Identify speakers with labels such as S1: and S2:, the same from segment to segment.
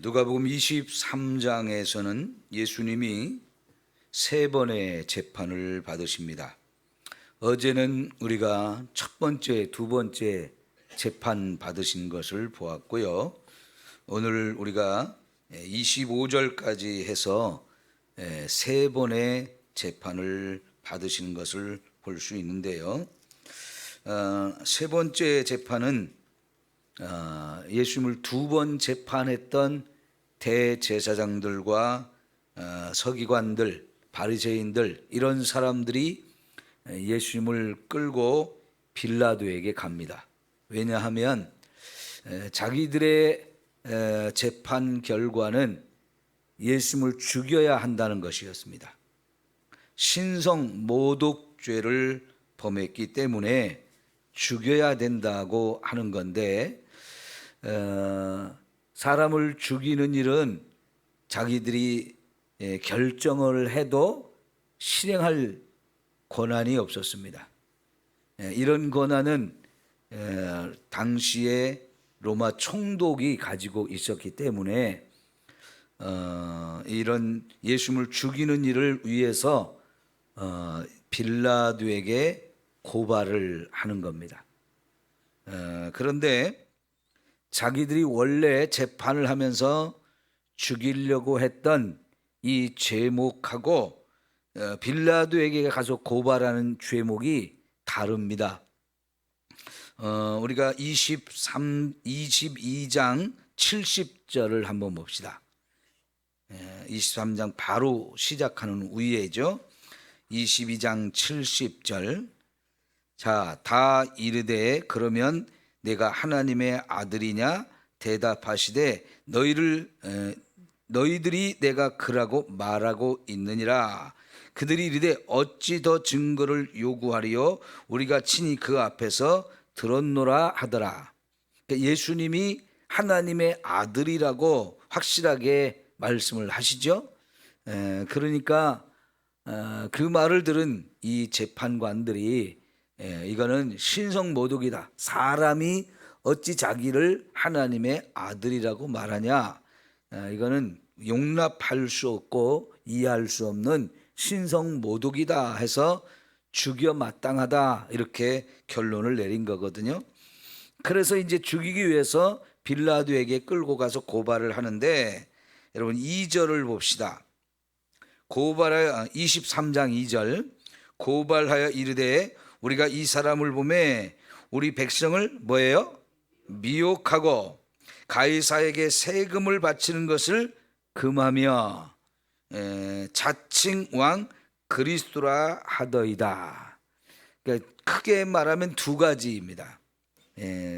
S1: 누가복음 23장에서는 예수님이 세 번의 재판을 받으십니다. 어제는 우리가 첫 번째, 두 번째 재판 받으신 것을 보았고요. 오늘 우리가 25절까지 해서 세 번의 재판을 받으시는 것을 볼 수 있는데요. 세 번째 재판은 예수님을 두 번 재판했던 대제사장들과 서기관들, 바리새인들 이런 사람들이 예수님을 끌고 빌라도에게 갑니다. 왜냐하면 자기들의 재판 결과는 예수님을 죽여야 한다는 것이었습니다. 신성 모독죄를 범했기 때문에 죽여야 된다고 하는 건데, 사람을 죽이는 일은 자기들이 결정을 해도 실행할 권한이 없었습니다. 이런 권한은 당시에 로마 총독이 가지고 있었기 때문에 이런 예수님을 죽이는 일을 위해서 빌라도에게 고발을 하는 겁니다. 그런데 자기들이 원래 재판을 하면서 죽이려고 했던 이 죄목하고 빌라도에게 가서 고발하는 죄목이 다릅니다. 우리가 22장 70절을 한번 봅시다. 23장 바로 시작하는 위에죠. 22장 70절. 자, 다 이르되 그러면 내가 하나님의 아들이냐 대답하시되 너희들이 내가 그라고 말하고 있느니라. 그들이 이르되 어찌 더 증거를 요구하리요 우리가 친히 그 앞에서 들었노라 하더라. 그러니까 예수님이 하나님의 아들이라고 확실하게 말씀을 하시죠. 그러니까 그 말을 들은 이 재판관들이 이거는 신성모독이다. 사람이 어찌 자기를 하나님의 아들이라고 말하냐. 이거는 용납할 수 없고 이해할 수 없는 신성모독이다 해서 죽여 마땅하다 이렇게 결론을 내린 거거든요. 그래서 이제 죽이기 위해서 빌라도에게 끌고 가서 고발을 하는데, 여러분 2절을 봅시다. 고발하여 23장 2절 고발하여 이르되 우리가 이 사람을 보매 우리 백성을 뭐예요? 미혹하고 가이사에게 세금을 바치는 것을 금하며 자칭 왕 그리스도라 하더이다. 그러니까 크게 말하면 두 가지입니다.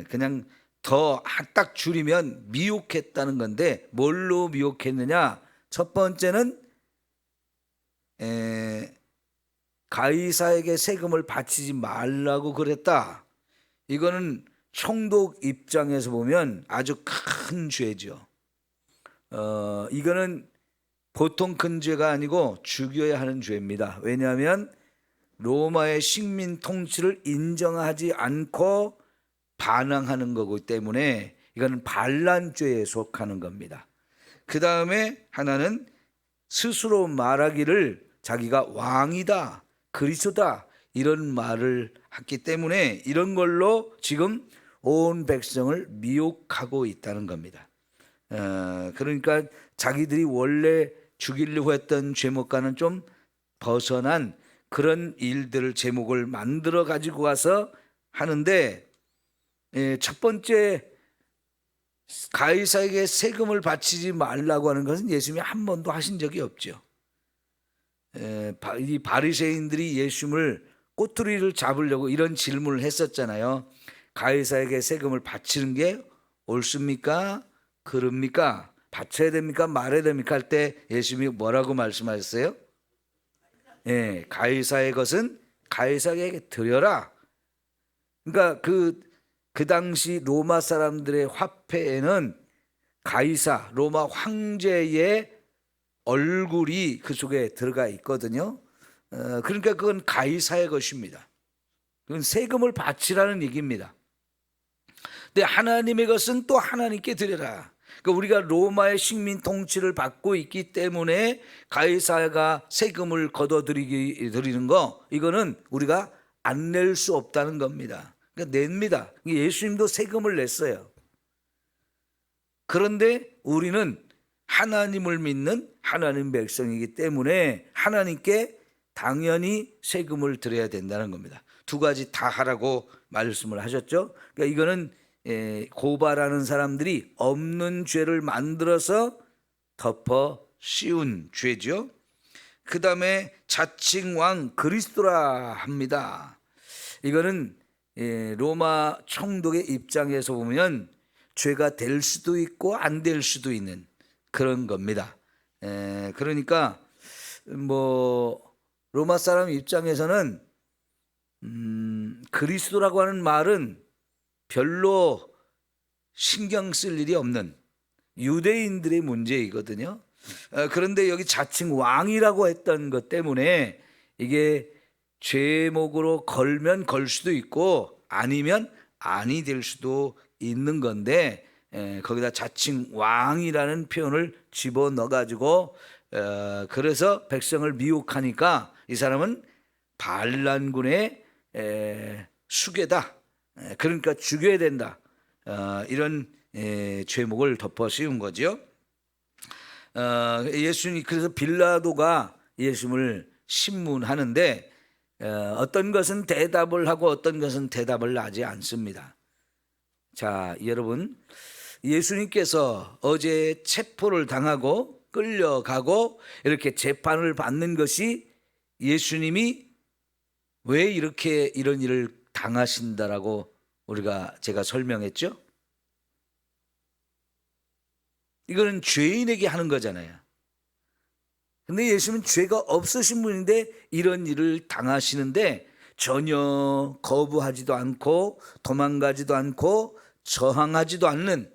S1: 그냥 더 딱 줄이면 미혹했다는 건데, 뭘로 미혹했느냐? 첫 번째는 가이사에게 세금을 바치지 말라고 그랬다. 이거는 총독 입장에서 보면 아주 큰 죄죠. 이거는 보통 큰 죄가 아니고 죽여야 하는 죄입니다. 왜냐하면 로마의 식민 통치를 인정하지 않고 반항하는 거기 때문에 이거는 반란죄에 속하는 겁니다. 그 다음에 하나는 스스로 말하기를 자기가 왕이다, 그리스도다 이런 말을 했기 때문에 이런 걸로 지금 온 백성을 미혹하고 있다는 겁니다. 그러니까 자기들이 원래 죽이려고 했던 죄목과는 좀 벗어난 그런 일들을 제목을 만들어 가지고 와서 하는데, 첫 번째 가이사에게 세금을 바치지 말라고 하는 것은 예수님이 한 번도 하신 적이 없죠. 이 바리새인들이 예수님을 꼬투리를 잡으려고 이런 질문을 했었잖아요. 가이사에게 세금을 바치는 게 옳습니까? 그럽니까? 바쳐야 됩니까? 말해야 됩니까? 할 때 예수님이 뭐라고 말씀하셨어요? 가이사의 것은 가이사에게 드려라. 그러니까 그 당시 로마 사람들의 화폐에는 가이사, 로마 황제의 얼굴이 그 속에 들어가 있거든요. 그러니까 그건 가이사의 것입니다. 그건 세금을 바치라는 얘기입니다. 근데 하나님의 것은 또 하나님께 드려라. 그러니까 우리가 로마의 식민 통치를 받고 있기 때문에 가이사가 세금을 걷어들이는 거, 이거는 우리가 안 낼 수 없다는 겁니다. 그러니까 냅니다. 예수님도 세금을 냈어요. 그런데 우리는 하나님을 믿는 하나님 백성이기 때문에 하나님께 당연히 세금을 드려야 된다는 겁니다. 두 가지 다 하라고 말씀을 하셨죠. 그러니까 이거는 고발하는 사람들이 없는 죄를 만들어서 덮어 씌운 죄죠. 그 다음에 자칭 왕 그리스도라 합니다. 이거는 로마 총독의 입장에서 보면 죄가 될 수도 있고 안 될 수도 있는 그런 겁니다. 그러니까 뭐 로마 사람 입장에서는 그리스도라고 하는 말은 별로 신경 쓸 일이 없는 유대인들의 문제이거든요. 그런데 여기 자칭 왕이라고 했던 것 때문에 이게 죄목으로 걸면 걸 수도 있고 아니면 아니 될 수도 있는 건데, 거기다 자칭 왕이라는 표현을 집어넣어 가지고 그래서 백성을 미혹하니까 이 사람은 반란군의 수괴다, 그러니까 죽여야 된다, 이런 죄목을 덮어 씌운 거죠. 예수님, 그래서 빌라도가 예수님을 신문하는데 어떤 것은 대답을 하고 어떤 것은 대답을 하지 않습니다. 자, 여러분, 예수님께서 어제 체포를 당하고 끌려가고 이렇게 재판을 받는 것이 예수님이 왜 이렇게 이런 일을 당하신다라고 제가 설명했죠. 이거는 죄인에게 하는 거잖아요. 근데 예수님은 죄가 없으신 분인데 이런 일을 당하시는데 전혀 거부하지도 않고 도망가지도 않고 저항하지도 않는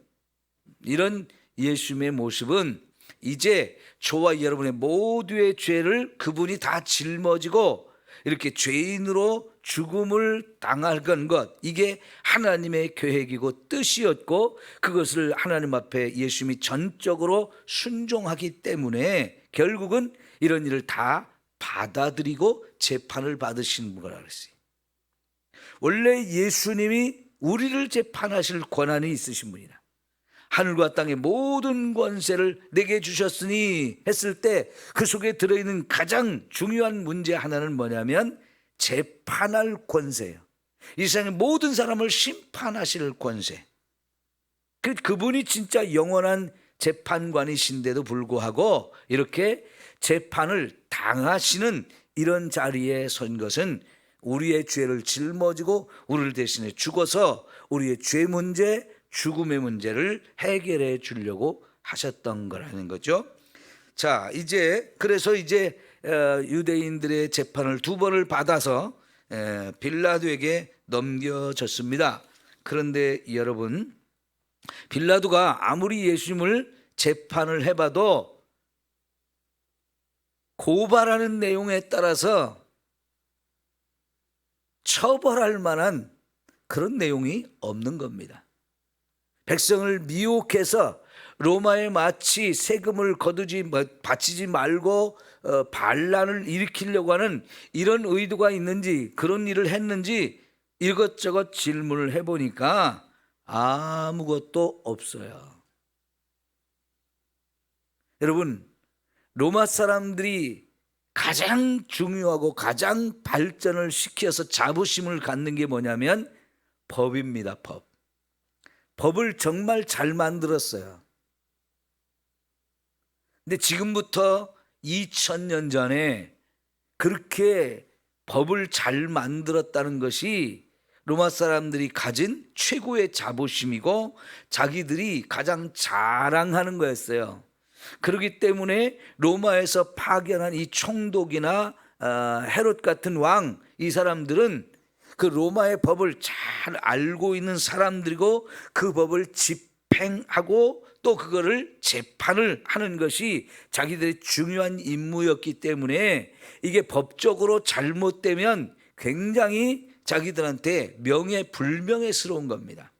S1: 이런 예수님의 모습은 이제 저와 여러분의 모두의 죄를 그분이 다 짊어지고 이렇게 죄인으로 죽음을 당할 것, 이게 하나님의 계획이고 뜻이었고 그것을 하나님 앞에 예수님이 전적으로 순종하기 때문에 결국은 이런 일을 다 받아들이고 재판을 받으시는 거라 그랬어요. 원래 예수님이 우리를 재판하실 권한이 있으신 분이라. 하늘과 땅의 모든 권세를 내게 주셨으니 했을 때 그 속에 들어있는 가장 중요한 문제 하나는 뭐냐면 재판할 권세예요. 이 세상의 모든 사람을 심판하실 권세. 그분이 진짜 영원한 재판관이신데도 불구하고 이렇게 재판을 당하시는 이런 자리에 선 것은 우리의 죄를 짊어지고 우리를 대신에 죽어서 우리의 죄 문제, 죽음의 문제를 해결해 주려고 하셨던 거라는 거죠. 자, 그래서 유대인들의 재판을 두 번을 받아서 빌라도에게 넘겨졌습니다. 그런데 여러분, 빌라도가 아무리 예수님을 재판을 해봐도 고발하는 내용에 따라서 처벌할 만한 그런 내용이 없는 겁니다. 백성을 미혹해서 로마에 마치 세금을 바치지 말고 반란을 일으키려고 하는 이런 의도가 있는지, 그런 일을 했는지 이것저것 질문을 해보니까 아무것도 없어요. 여러분, 로마 사람들이 가장 중요하고 가장 발전을 시켜서 자부심을 갖는 게 뭐냐면 법입니다. 법을 정말 잘 만들었어요. 근데 지금부터 2000년 전에 그렇게 법을 잘 만들었다는 것이 로마 사람들이 가진 최고의 자부심이고 자기들이 가장 자랑하는 거였어요. 그렇기 때문에 로마에서 파견한 이 총독이나 헤롯 같은 왕, 이 사람들은 그 로마의 법을 잘 알고 있는 사람들이고 그 법을 집행하고 또 그거를 재판을 하는 것이 자기들의 중요한 임무였기 때문에 이게 법적으로 잘못되면 굉장히 자기들한테 명예불명예스러운 겁니다.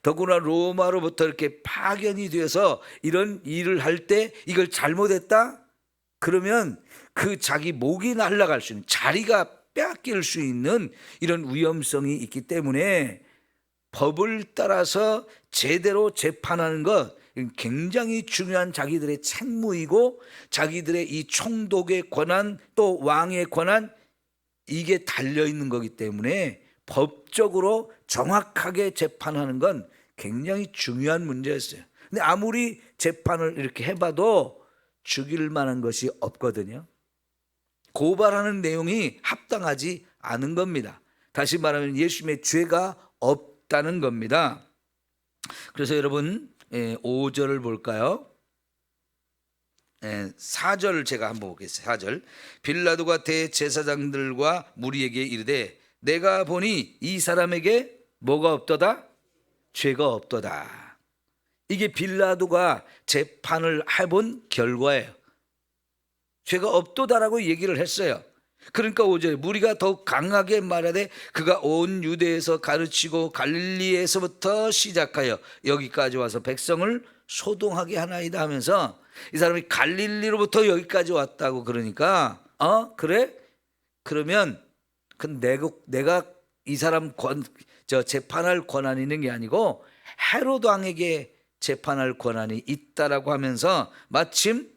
S1: 더구나 로마로부터 이렇게 파견이 되어서 이런 일을 할 때 이걸 잘못했다? 그러면 그 자기 목이 날아갈 수 있는, 자리가 빼앗길 수 있는 이런 위험성이 있기 때문에 법을 따라서 제대로 재판하는 것, 굉장히 중요한 자기들의 책무이고, 자기들의 이 총독의 권한 또 왕의 권한, 이게 달려있는 거기 때문에 법적으로 정확하게 재판하는 건 굉장히 중요한 문제였어요. 근데 아무리 재판을 이렇게 해봐도 죽일 만한 것이 없거든요. 고발하는 내용이 합당하지 않은 겁니다. 다시 말하면 예수님의 죄가 없다는 겁니다. 그래서 여러분 5절을 볼까요? 4절 제가 한번 보겠습니다. 4절. 빌라도가 대제사장들과 무리에게 이르되 내가 보니 이 사람에게 뭐가 없도다? 죄가 없도다. 이게 빌라도가 재판을 해본 결과예요. 죄가 없도다라고 얘기를 했어요. 그러니까 5절에 무리가 더욱 강하게 말하되 그가 온 유대에서 가르치고 갈릴리에서부터 시작하여 여기까지 와서 백성을 소동하게 하나이다 하면서, 이 사람이 갈릴리로부터 여기까지 왔다고 그러니까 그래? 그러면 내가 이 사람 재판할 권한이 있는 게 아니고 헤로드 왕에게 재판할 권한이 있다라고 하면서, 마침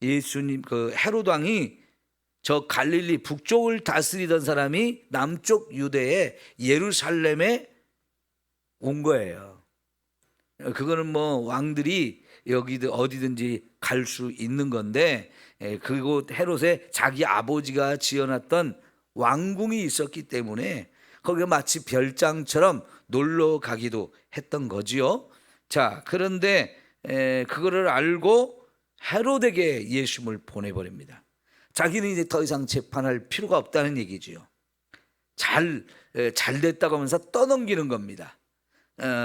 S1: 예수님 그 헤로드 왕이 저 갈릴리 북쪽을 다스리던 사람이 남쪽 유대의 예루살렘에 온 거예요. 그거는 뭐 왕들이 여기 어디든지 갈 수 있는 건데, 그곳 헤롯에 자기 아버지가 지어놨던 왕궁이 있었기 때문에 거기가 마치 별장처럼 놀러 가기도 했던 거지요. 자, 그런데 그거를 알고 헤롯에게 예수님을 보내버립니다. 자기는 이제 더 이상 재판할 필요가 없다는 얘기지요. 잘 됐다고 하면서 떠넘기는 겁니다.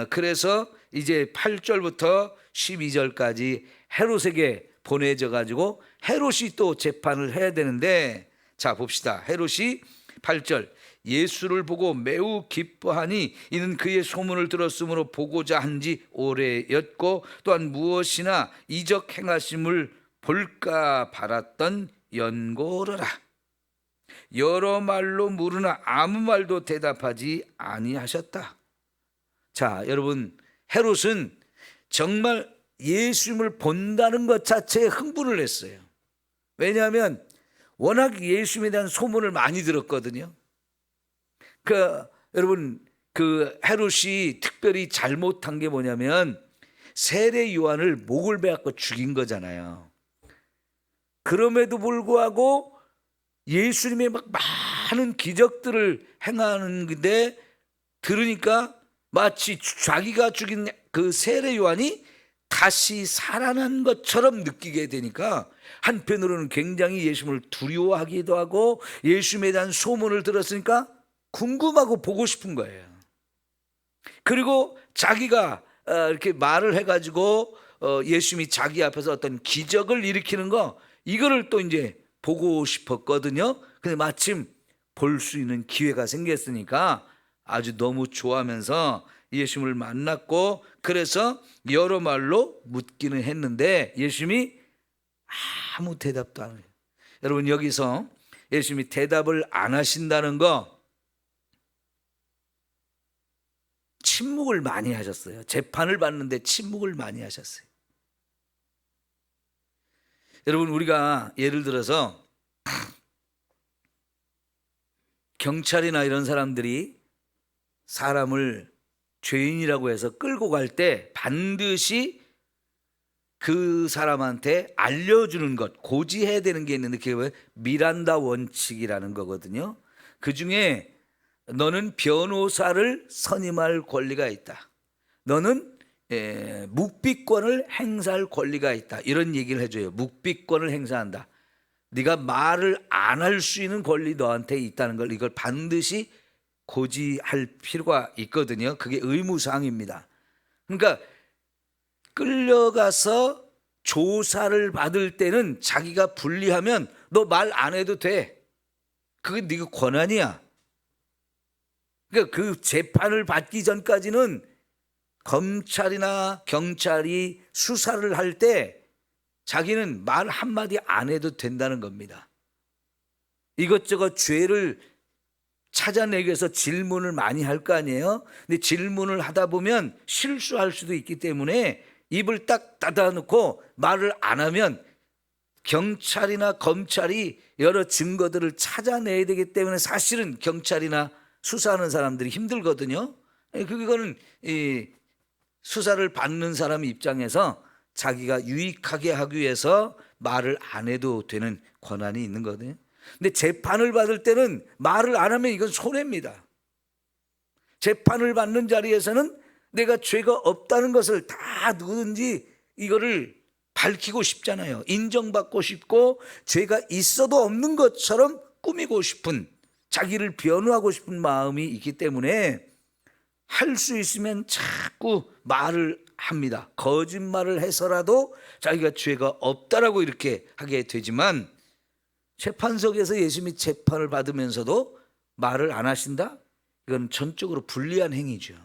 S1: 그래서 이제 8절부터 12절까지 헤롯에게 보내져 가지고 헤롯이 또 재판을 해야 되는데, 자 봅시다. 헤롯이 8절 예수를 보고 매우 기뻐하니 이는 그의 소문을 들었으므로 보고자 한지 오래였고 또한 무엇이나 이적 행하심을 볼까 바랐던 연고로라. 여러 말로 물으나 아무 말도 대답하지 아니하셨다. 자, 여러분, 헤롯은 정말 예수님을 본다는 것 자체에 흥분을 했어요. 왜냐하면 워낙 예수님에 대한 소문을 많이 들었거든요. 여러분, 헤롯이 특별히 잘못한 게 뭐냐면 세례 요한을 목을 베앗고 죽인 거잖아요. 그럼에도 불구하고 예수님의 막 많은 기적들을 행하는데 들으니까 마치 자기가 죽인 그 세례 요한이 다시 살아난 것처럼 느끼게 되니까 한편으로는 굉장히 예수님을 두려워하기도 하고, 예수님에 대한 소문을 들었으니까 궁금하고 보고 싶은 거예요. 그리고 자기가 이렇게 말을 해가지고 예수님이 자기 앞에서 어떤 기적을 일으키는 거, 이거를 또 이제 보고 싶었거든요. 근데 마침 볼 수 있는 기회가 생겼으니까 아주 너무 좋아하면서 예수님을 만났고, 그래서 여러 말로 묻기는 했는데 예수님이 아무 대답도 안 해요. 여러분, 여기서 예수님이 대답을 안 하신다는 거, 침묵을 많이 하셨어요. 재판을 받는데 침묵을 많이 하셨어요. 여러분, 우리가 예를 들어서 경찰이나 이런 사람들이 사람을 죄인이라고 해서 끌고 갈 때 반드시 그 사람한테 알려주는 것, 고지해야 되는 게 있는데 그게 미란다 원칙이라는 거거든요. 그 중에 너는 변호사를 선임할 권리가 있다. 너는 묵비권을 행사할 권리가 있다. 이런 얘기를 해줘요. 묵비권을 행사한다. 네가 말을 안 할 수 있는 권리 너한테 있다는 걸, 이걸 반드시 고지할 필요가 있거든요. 그게 의무사항입니다. 그러니까 끌려가서 조사를 받을 때는 자기가 불리하면 너 말 안 해도 돼. 그게 네가 권한이야. 그러니까 그 재판을 받기 전까지는 검찰이나 경찰이 수사를 할 때 자기는 말 한마디 안 해도 된다는 겁니다. 이것저것 죄를 찾아내기 위해서 질문을 많이 할 거 아니에요. 근데 질문을 하다 보면 실수할 수도 있기 때문에 입을 딱 닫아놓고 말을 안 하면 경찰이나 검찰이 여러 증거들을 찾아내야 되기 때문에 사실은 경찰이나 수사하는 사람들이 힘들거든요. 그거는 이 수사를 받는 사람 입장에서 자기가 유익하게 하기 위해서 말을 안 해도 되는 권한이 있는 거거든요. 근데 재판을 받을 때는 말을 안 하면 이건 손해입니다. 재판을 받는 자리에서는 내가 죄가 없다는 것을 다 누구든지 이거를 밝히고 싶잖아요. 인정받고 싶고 죄가 있어도 없는 것처럼 꾸미고 싶은, 자기를 변호하고 싶은 마음이 있기 때문에 할 수 있으면 자꾸 말을 합니다. 거짓말을 해서라도 자기가 죄가 없다라고 이렇게 하게 되지만, 재판석에서 예수님이 재판을 받으면서도 말을 안 하신다? 이건 전적으로 불리한 행위죠.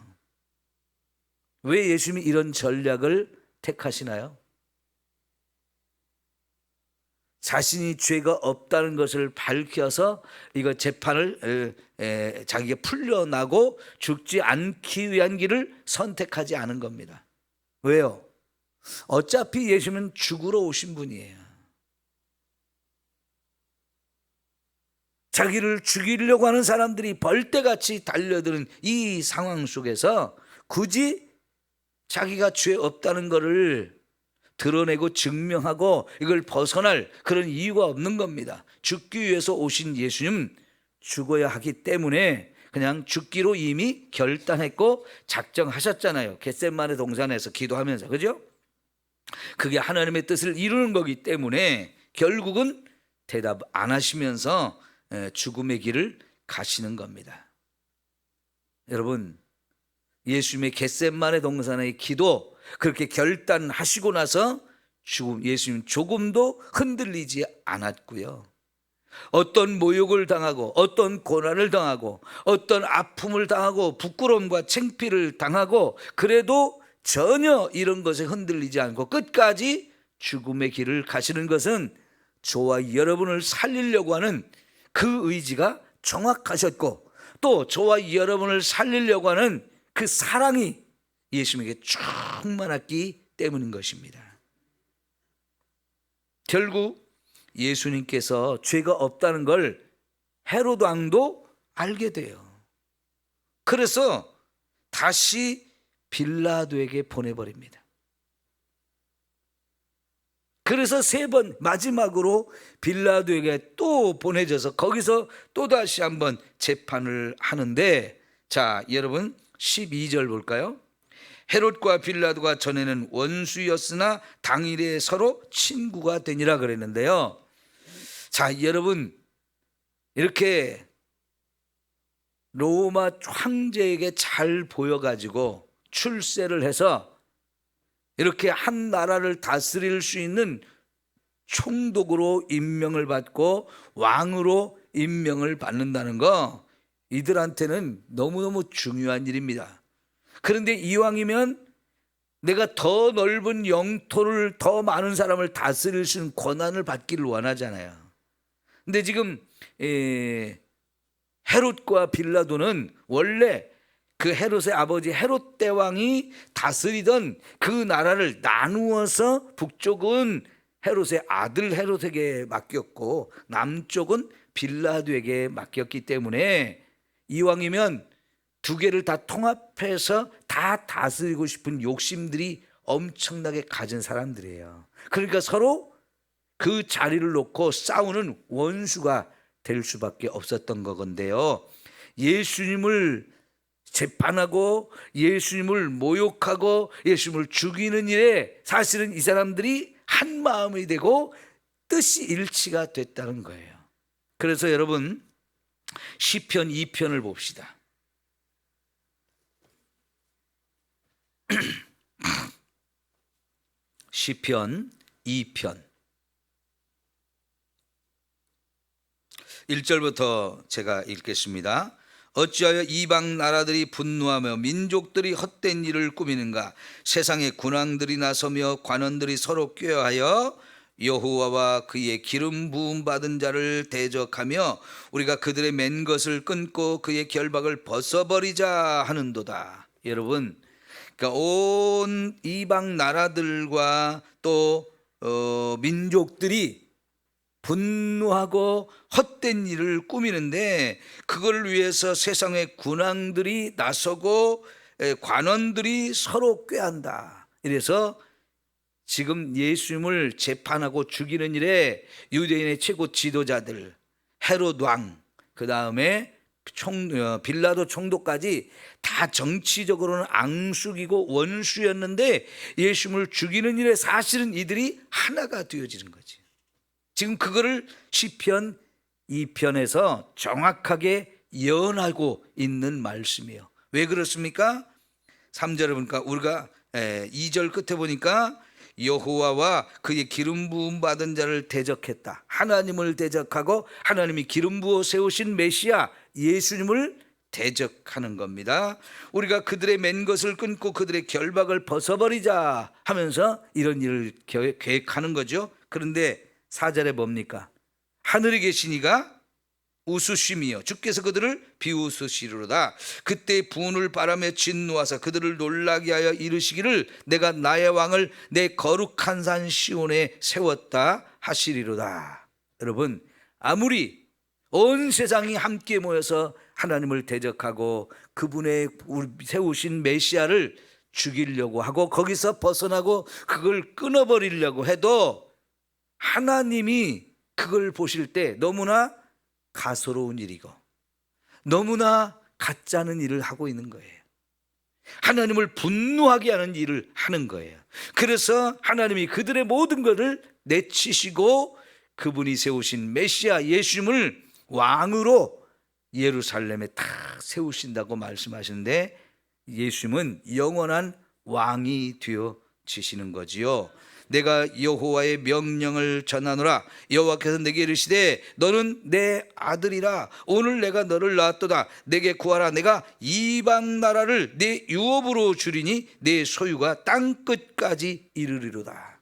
S1: 왜 예수님이 이런 전략을 택하시나요? 자신이 죄가 없다는 것을 밝혀서 이거 재판을 자기가 풀려나고 죽지 않기 위한 길을 선택하지 않은 겁니다. 왜요? 어차피 예수님은 죽으러 오신 분이에요. 자기를 죽이려고 하는 사람들이 벌떼같이 달려드는 이 상황 속에서 굳이 자기가 죄 없다는 것을 드러내고 증명하고 이걸 벗어날 그런 이유가 없는 겁니다. 죽기 위해서 오신 예수님, 죽어야 하기 때문에 그냥 죽기로 이미 결단했고 작정하셨잖아요. 겟세마네 동산에서 기도하면서, 그죠? 그게 하나님의 뜻을 이루는 거기 때문에 결국은 대답 안 하시면서 죽음의 길을 가시는 겁니다. 여러분, 예수님의 겟세마네 동산의 기도 그렇게 결단하시고 나서 예수님 조금도 흔들리지 않았고요. 어떤 모욕을 당하고 어떤 고난을 당하고 어떤 아픔을 당하고 부끄러움과 창피를 당하고 그래도 전혀 이런 것에 흔들리지 않고 끝까지 죽음의 길을 가시는 것은 저와 여러분을 살리려고 하는 그 의지가 정확하셨고, 또 저와 여러분을 살리려고 하는 그 사랑이 예수님에게 충만했기 때문인 것입니다. 결국 예수님께서 죄가 없다는 걸 헤롯 왕도 알게 돼요. 그래서 다시 빌라도에게 보내버립니다. 그래서 3번 마지막으로 빌라도에게 또 보내져서 거기서 또다시 한번 재판을 하는데, 자, 여러분 12절 볼까요? 헤롯과 빌라도가 전에는 원수였으나 당일에 서로 친구가 되니라 그랬는데요. 자, 여러분, 이렇게 로마 황제에게 잘 보여가지고 출세를 해서 이렇게 한 나라를 다스릴 수 있는 총독으로 임명을 받고 왕으로 임명을 받는다는 거, 이들한테는 너무너무 중요한 일입니다. 그런데 이왕이면 내가 더 넓은 영토를, 더 많은 사람을 다스릴 수 있는 권한을 받기를 원하잖아요. 근데 지금 헤롯과 빌라도는 원래 그 헤롯의 아버지 헤롯 대왕이 다스리던 그 나라를 나누어서 북쪽은 헤롯의 아들 헤롯에게 맡겼고 남쪽은 빌라도에게 맡겼기 때문에 이왕이면 두 개를 다 통합해서 다 다스리고 싶은 욕심들이 엄청나게 가진 사람들이에요. 그러니까 서로 그 자리를 놓고 싸우는 원수가 될 수밖에 없었던 거건데요. 예수님을 재판하고 예수님을 모욕하고 예수님을 죽이는 일에 사실은 이 사람들이 한 마음이 되고 뜻이 일치가 됐다는 거예요. 그래서 여러분 시편 2편을 봅시다. 시편 2편 1절부터 제가 읽겠습니다. 어찌하여 이방 나라들이 분노하며 민족들이 헛된 일을 꾸미는가? 세상의 군왕들이 나서며 관원들이 서로 꾀하여 여호와와 그의 기름 부음 받은 자를 대적하며 우리가 그들의 맨 것을 끊고 그의 결박을 벗어버리자 하는도다. 여러분, 그러니까 온 이방 나라들과 또 민족들이 분노하고 헛된 일을 꾸미는데, 그걸 위해서 세상의 군왕들이 나서고 관원들이 서로 꾀한다. 이래서 지금 예수님을 재판하고 죽이는 일에 유대인의 최고 지도자들, 헤롯 왕, 그 다음에 빌라도 총독까지 다 정치적으로는 앙숙이고 원수였는데, 예수님을 죽이는 일에 사실은 이들이 하나가 되어지는 거지. 지금 그거를 시편 2편에서 정확하게 예언하고 있는 말씀이에요. 왜 그렇습니까? 3절에 보니까 우리가 2절 끝에 보니까 여호와와 그의 기름 부음 받은 자를 대적했다. 하나님을 대적하고 하나님이 기름 부어 세우신 메시아 예수님을 대적하는 겁니다. 우리가 그들의 맨 것을 끊고 그들의 결박을 벗어버리자 하면서 이런 일을 계획하는 거죠. 그런데 4절에 뭡니까? 하늘에 계신 이가 웃으심이요 주께서 그들을 비웃으시리로다. 그때 분을 바라며 진노하사 그들을 놀라게 하여 이르시기를 내가 나의 왕을 내 거룩한 산 시온에 세웠다 하시리로다. 여러분, 아무리 온 세상이 함께 모여서 하나님을 대적하고 그분의 세우신 메시아를 죽이려고 하고 거기서 벗어나고 그걸 끊어버리려고 해도 하나님이 그걸 보실 때 너무나 가소로운 일이고 너무나 가짜는 일을 하고 있는 거예요. 하나님을 분노하게 하는 일을 하는 거예요. 그래서 하나님이 그들의 모든 것을 내치시고 그분이 세우신 메시아 예수님을 왕으로 예루살렘에 다 세우신다고 말씀하시는데, 예수님은 영원한 왕이 되어지시는 거지요. 내가 여호와의 명령을 전하노라. 여호와께서 내게 이르시되 너는 내 아들이라. 오늘 내가 너를 낳았도다. 내게 구하라. 내가 이방 나라를 내 유업으로 주리니 내 소유가 땅 끝까지 이르리로다.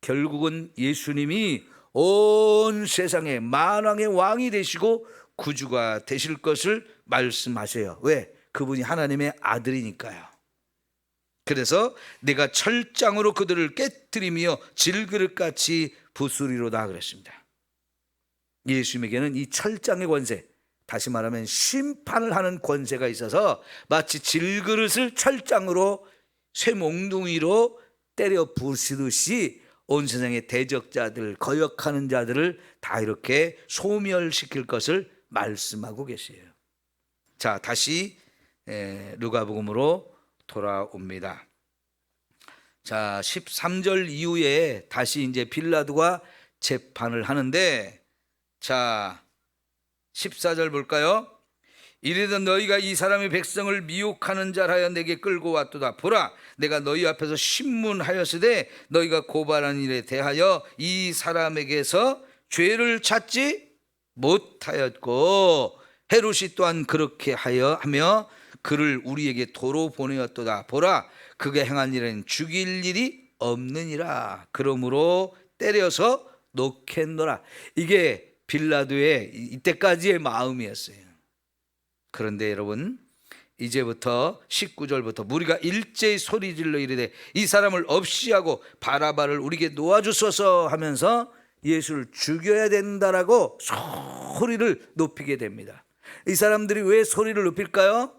S1: 결국은 예수님이 온 세상의 만왕의 왕이 되시고 구주가 되실 것을 말씀하세요. 왜? 그분이 하나님의 아들이니까요. 그래서 내가 철장으로 그들을 깨뜨리며 질그릇같이 부수리로다 그랬습니다. 예수님에게는 이 철장의 권세, 다시 말하면 심판을 하는 권세가 있어서 마치 질그릇을 철장으로 쇠몽둥이로 때려 부수듯이 온 세상의 대적자들, 거역하는 자들을 다 이렇게 소멸시킬 것을 말씀하고 계세요. 자, 다시 누가복음으로 돌아옵니다. 자, 13절 이후에 다시 이제 빌라도가 재판을 하는데, 자 14절 볼까요? 이르되 너희가 이 사람의 백성을 미혹하는 자라여 내게 끌고 왔도다. 보라, 내가 너희 앞에서 신문하였으되 너희가 고발한 일에 대하여 이 사람에게서 죄를 찾지 못하였고 헤롯이 또한 그렇게 하며 그를 우리에게 도로 보내었도다. 보라, 그가 행한 일은 죽일 일이 없느니라. 그러므로 때려서 놓겠노라. 이게 빌라도의 이때까지의 마음이었어요. 그런데 여러분, 이제부터 19절부터 무리가 일제히 소리질러 이르되 이 사람을 없이하고 바라바를 우리에게 놓아주소서 하면서 예수를 죽여야 된다라고 소리를 높이게 됩니다. 이 사람들이 왜 소리를 높일까요?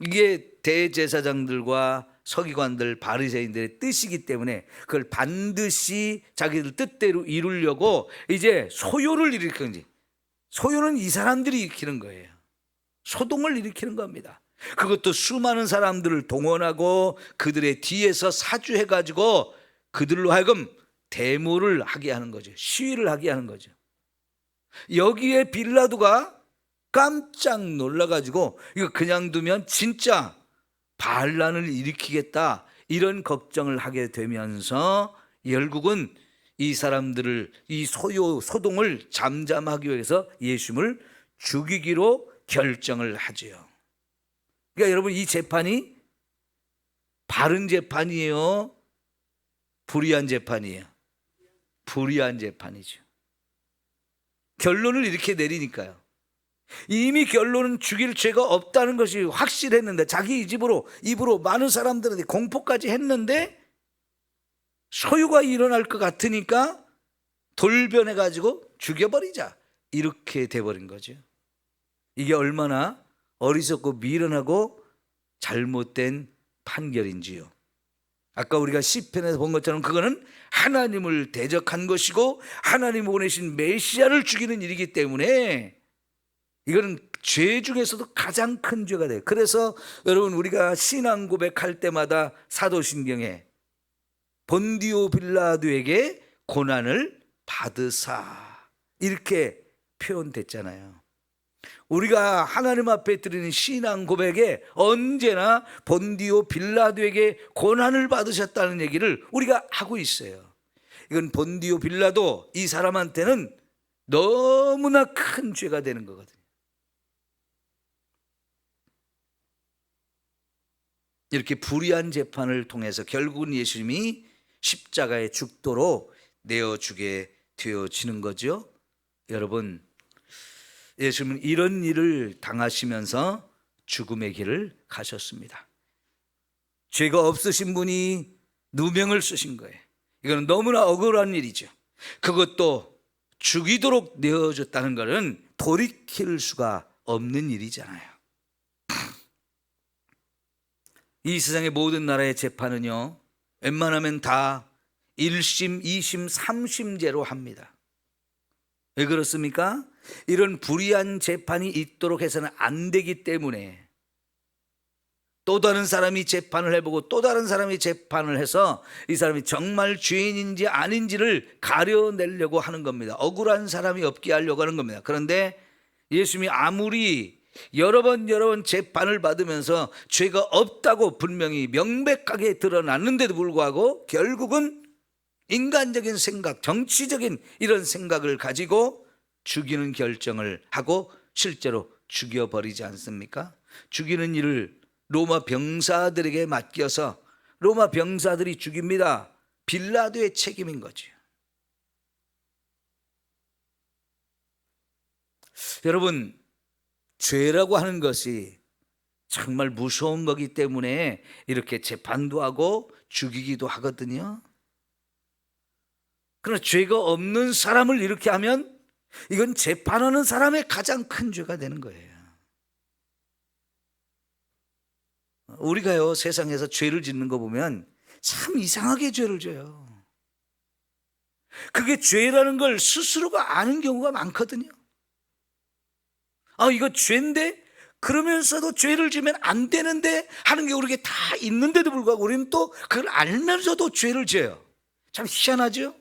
S1: 이게 대제사장들과 서기관들, 바리새인들의 뜻이기 때문에 그걸 반드시 자기들 뜻대로 이루려고 이제 소요를 일으키는 거지. 소요는 이 사람들이 일으키는 거예요. 소동을 일으키는 겁니다. 그것도 수많은 사람들을 동원하고 그들의 뒤에서 사주해가지고 그들로 하여금 데모를 하게 하는 거죠. 시위를 하게 하는 거죠. 여기에 빌라도가 깜짝 놀라가지고 이거 그냥 두면 진짜 반란을 일으키겠다 이런 걱정을 하게 되면서 결국은 이 사람들을, 이 소동을 잠잠하기 위해서 예수님을 죽이기로 결정을 하지요. 그러니까 여러분, 이 재판이 바른 재판이에요? 불의한 재판이에요? 불의한 재판이죠. 결론을 이렇게 내리니까요. 이미 결론은 죽일 죄가 없다는 것이 확실했는데, 자기 입으로 많은 사람들한테 공포까지 했는데 소유가 일어날 것 같으니까 돌변해가지고 죽여버리자, 이렇게 돼버린 거죠. 이게 얼마나 어리석고 미련하고 잘못된 판결인지요. 아까 우리가 시편에서 본 것처럼 그거는 하나님을 대적한 것이고 하나님 보내신 메시아를 죽이는 일이기 때문에 이거는 죄 중에서도 가장 큰 죄가 돼요. 그래서 여러분, 우리가 신앙 고백할 때마다 사도신경에 본디오 빌라도에게 고난을 받으사, 이렇게 표현됐잖아요. 우리가 하나님 앞에 드리는 신앙 고백에 언제나 본디오 빌라도에게 고난을 받으셨다는 얘기를 우리가 하고 있어요. 이건 본디오 빌라도, 이 사람한테는 너무나 큰 죄가 되는 거거든요. 이렇게 불의한 재판을 통해서 결국은 예수님이 십자가에 죽도록 내어주게 되어지는 거죠. 여러분, 예수님은 이런 일을 당하시면서 죽음의 길을 가셨습니다. 죄가 없으신 분이 누명을 쓰신 거예요. 이거는 너무나 억울한 일이죠. 그것도 죽이도록 내어줬다는 것은 돌이킬 수가 없는 일이잖아요. 이 세상의 모든 나라의 재판은요, 웬만하면 다 1심, 2심, 3심제로 합니다. 왜 그렇습니까? 이런 불의한 재판이 있도록 해서는 안 되기 때문에 또 다른 사람이 재판을 해보고 또 다른 사람이 재판을 해서 이 사람이 정말 죄인인지 아닌지를 가려내려고 하는 겁니다. 억울한 사람이 없게 하려고 하는 겁니다. 그런데 예수님이 아무리 여러 번 재판을 받으면서 죄가 없다고 분명히 명백하게 드러났는데도 불구하고 결국은 인간적인 생각, 정치적인 이런 생각을 가지고 죽이는 결정을 하고 실제로 죽여버리지 않습니까? 죽이는 일을 로마 병사들에게 맡겨서 로마 병사들이 죽입니다. 빌라도의 책임인 거죠. 여러분, 죄라고 하는 것이 정말 무서운 거기 때문에 이렇게 재판도 하고 죽이기도 하거든요. 그러나 죄가 없는 사람을 이렇게 하면 이건 재판하는 사람의 가장 큰 죄가 되는 거예요. 우리가요, 세상에서 죄를 짓는 거 보면 참 이상하게 죄를 져요. 그게 죄라는 걸 스스로가 아는 경우가 많거든요. 이거 죄인데, 그러면서도 죄를 지면 안 되는데 하는 게 우리에게 다 있는데도 불구하고 우리는 또 그걸 알면서도 죄를 지어요. 참 희한하죠?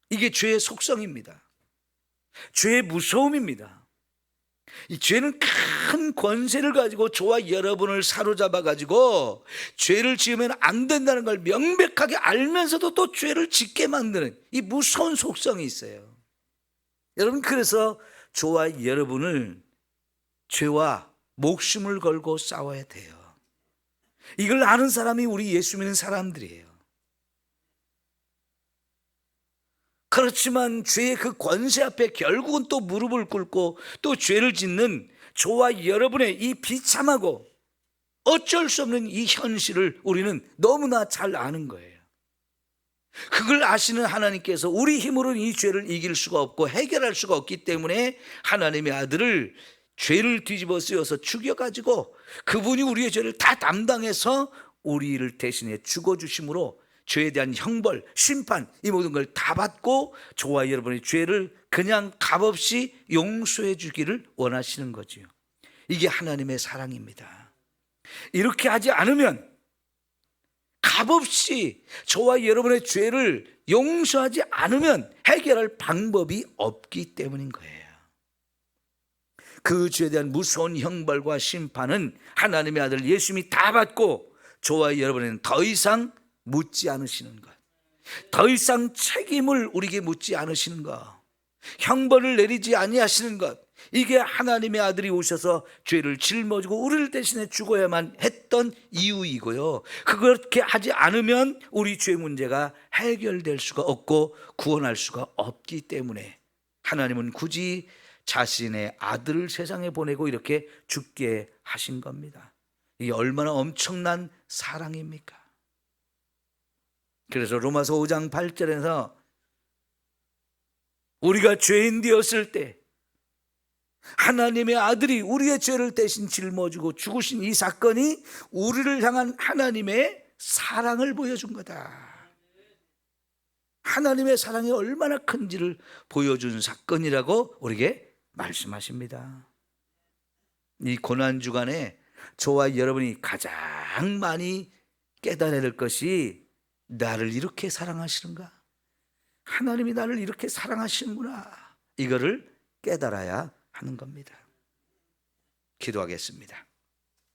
S1: 이게 죄의 속성입니다. 죄의 무서움입니다. 이 죄는 큰 권세를 가지고 저와 여러분을 사로잡아 가지고 죄를 지으면 안 된다는 걸 명백하게 알면서도 또 죄를 짓게 만드는 이 무서운 속성이 있어요. 여러분, 그래서 저와 여러분을 죄와 목숨을 걸고 싸워야 돼요. 이걸 아는 사람이 우리 예수 믿는 사람들이에요. 그렇지만 죄의 그 권세 앞에 결국은 또 무릎을 꿇고 또 죄를 짓는 저와 여러분의 이 비참하고 어쩔 수 없는 이 현실을 우리는 너무나 잘 아는 거예요. 그걸 아시는 하나님께서 우리 힘으로는 이 죄를 이길 수가 없고 해결할 수가 없기 때문에 하나님의 아들을 죄를 뒤집어 쓰여서 죽여가지고 그분이 우리의 죄를 다 담당해서 우리를 대신해 죽어주심으로 죄에 대한 형벌, 심판, 이 모든 걸 다 받고 저와 여러분의 죄를 그냥 값없이 용서해 주기를 원하시는 거지요. 이게 하나님의 사랑입니다. 이렇게 하지 않으면, 값없이 저와 여러분의 죄를 용서하지 않으면 해결할 방법이 없기 때문인 거예요. 그 죄에 대한 무서운 형벌과 심판은 하나님의 아들 예수님이 다 받고 저와 여러분에는 더 이상 묻지 않으시는 것. 더 이상 책임을 우리에게 묻지 않으시는가? 형벌을 내리지 아니하시는 것, 이게 하나님의 아들이 오셔서 죄를 짊어지고 우리를 대신해 죽어야만 했던 이유이고요. 그렇게 하지 않으면 우리 죄 문제가 해결될 수가 없고 구원할 수가 없기 때문에 하나님은 굳이 자신의 아들을 세상에 보내고 이렇게 죽게 하신 겁니다. 이게 얼마나 엄청난 사랑입니까? 그래서 로마서 5장 8절에서 우리가 죄인 되었을 때 하나님의 아들이 우리의 죄를 대신 짊어지고 죽으신 이 사건이 우리를 향한 하나님의 사랑을 보여준 거다. 하나님의 사랑이 얼마나 큰지를 보여준 사건이라고 우리에게 말씀하십니다. 이 고난주간에 저와 여러분이 가장 많이 깨달아야 될 것이, 나를 이렇게 사랑하시는가? 하나님이 나를 이렇게 사랑하시는구나. 이거를 깨달아야 하는 겁니다. 기도하겠습니다.